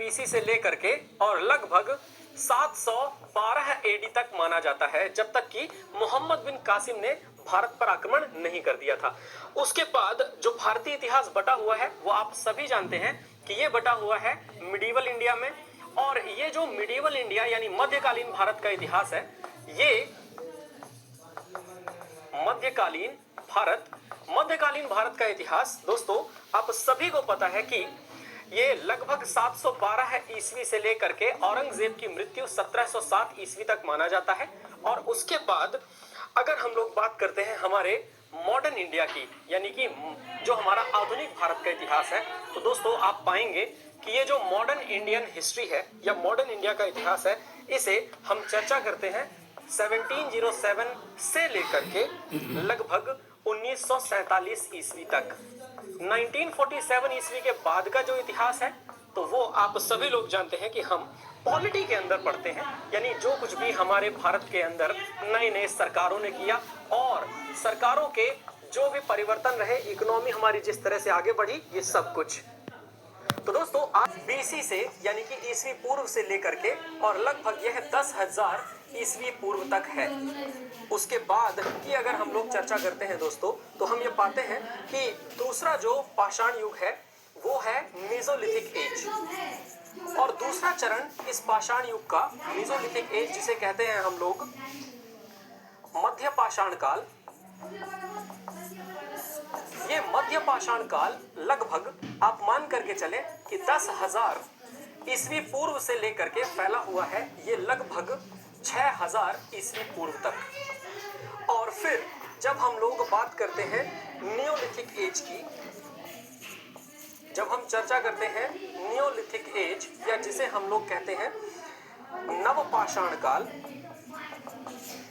BC से लेकर के और लगभग 712 एडी तक माना जाता है, जब तक कि मोहम्मद बिन कासिम ने भारत पर आक्रमण नहीं कर दिया था। उसके बाद जो भारतीय इतिहास बटा हुआ है वो आप सभी जानते हैं कि ये बटा हुआ है मिडीवल इंडिया में। और ये जो मिडीवल इंडिया यानी मध्यकालीन भारत का इतिहास है, ये मध्यकालीन भारत का इतिहास दोस्तों आप सभी को पता है कि ये लगभग 712 ईस्वी से लेकर के औरंगजेब की मृत्यु 1707 ईस्वी तक माना जाता है। और उसके बाद अगर हम लोग बात करते हैं हमारे मॉडर्न इंडिया की, यानी कि जो हमारा आधुनिक भारत का इतिहास है, तो दोस्तों आप पाएंगे कि ये जो मॉडर्न इंडियन हिस्ट्री है या मॉडर्न इंडिया का इतिहास है, इसे हम चर्चा करते हैं 1707 से लेकर के लगभग 1947 ईस्वी तक। 1947 ईस्वी के बाद का जो इतिहास है तो वो आप सभी लोग जानते हैं कि हम पॉलिटी के अंदर पढ़ते हैं, यानी जो कुछ भी हमारे भारत के अंदर नए नए सरकारों ने किया और सरकारों के जो भी परिवर्तन रहे, इकोनॉमी हमारी जिस तरह से आगे बढ़ी, ये सब कुछ। तो दोस्तों आज बीसी से यानी कि ईस्वी पूर्व से लेकर के और लगभग यह 10,000 ईस्वी पूर्व तक है। उसके बाद की अगर हम लोग चर्चा करते हैं दोस्तों, तो हम ये पाते हैं कि दूसरा जो पाषाण युग है वो है मेसोलिथिक एज। और दूसरा चरण इस पाषाण युग का मेसोलिथिक एज, जिसे कहते हैं हम लोग मध्य पाषाण काल। ये मध्य पाषाण काल लगभग आप मान करके चले कि 10,000 ईस्वी पूर्व से लेकर के फैला हुआ है, ये लगभग 6,000 ईस्वी पूर्व तक। और फिर जब हम लोग बात करते हैं नियोलिथिक एज की, जब हम चर्चा करते हैं नियोलिथिक एज या जिसे हम लोग कहते हैं नवपाषाण काल,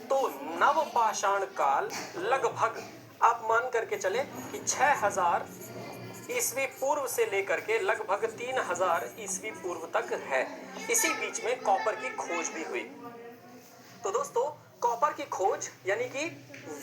तो नवपाषाण काल लगभग आप मान करके चले कि 6,000 ईस्वी पूर्व से लेकर के लगभग 3,000 ईस्वी पूर्व तक है। इसी बीच में कॉपर की खोज भी हुई। तो दोस्तों कॉपर की खोज यानी कि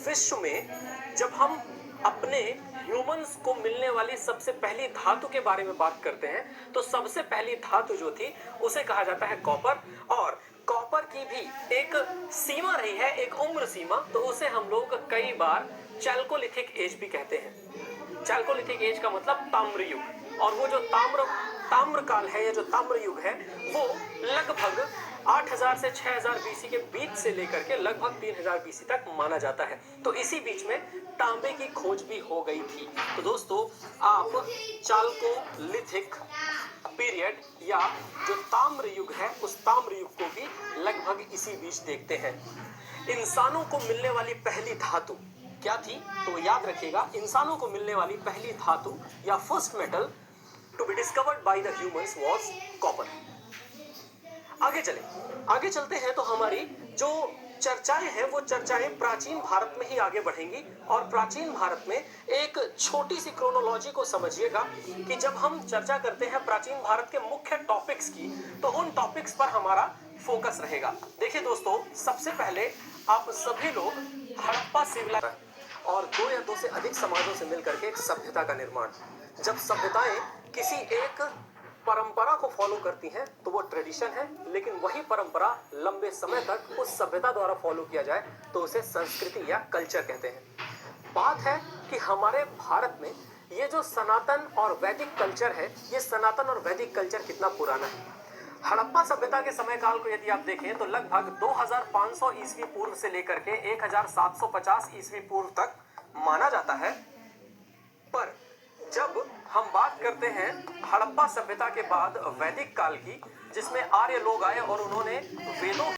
विश्व में जब हम अपने ह्यूमंस को मिलने वाली सबसे पहली धातु के बारे में बात करते हैं, तो सबसे पहली धातु जो थी उसे कहा जाता है कॉपर। और कॉपर की भी एक सीमा रही है, एक उम्र सीमा, तो उसे हम लोग कई बार चैल्कोलिथिक एज भी कहते हैं। चैल्कोलिथिक एज का मतलब ताम्र युग। और वो जो ताम्र काल है या जो ताम्र युग है वो लगभग 8,000 से 6,000 बीसी के बीच से लेकर के लगभग 3,000 बीसी तक माना जाता है। तो इसी बीच में तांबे की खोज भी हो गई थी। तो दोस्तों आप चाल्कोलिथिक पीरियड या जो ताम्र युग है उस ताम्र युग को भी लगभग इसी बीच देखते हैं। इंसानों को मिलने वाली पहली धातु क्या थी, तो याद रखिएगा, इंसानों को मिलने वाली पहली धातु या first metal to be discovered by the humans was copper. आगे चलते हैं तो हमारी जो चर्चाएं हैं वो चर्चाएं प्राचीन भारत में ही आगे बढ़ेंगी। और प्राचीन भारत में एक छोटी सी क्रोनोलॉजी को समझिएगा कि जब हम चर्चा करते हैं प्राचीन भारत के मुख्य टॉपिक्स की, तो उन टॉपिक्स पर हमारा फोकस रहेगा। देखिए दोस्तों, सबसे पहले आप सभी लोग हड़प्पा सिविलाइजेशन और 2 या 2 से अधिक समाजों से मिलकर के एक सभ्यता का निर्माण। जब सभ्यताएं किसी एक परंपरा को फॉलो करती हैं तो वो ट्रेडिशन है, लेकिन वही परंपरा लंबे समय तक उस सभ्यता द्वारा फॉलो किया जाए तो उसे संस्कृति या कल्चर कहते हैं। बात है कि हमारे भारत में ये जो सनातन और वैदिक कल्चर है, ये सनातन और वैदिक कल्चर कितना पुराना है। हड़प्पा सभ्यता के समय काल को यदि आप देखें तो लगभग 2500 ईस्वी पूर्व से लेकर के 1750 ईस्वी पूर्व तक माना जाता है। पर जब हम बात करते हैं हड़प्पा सभ्यता के बाद वैदिक काल की, जिसमें आर्य लोग आए और उन्होंने वेदों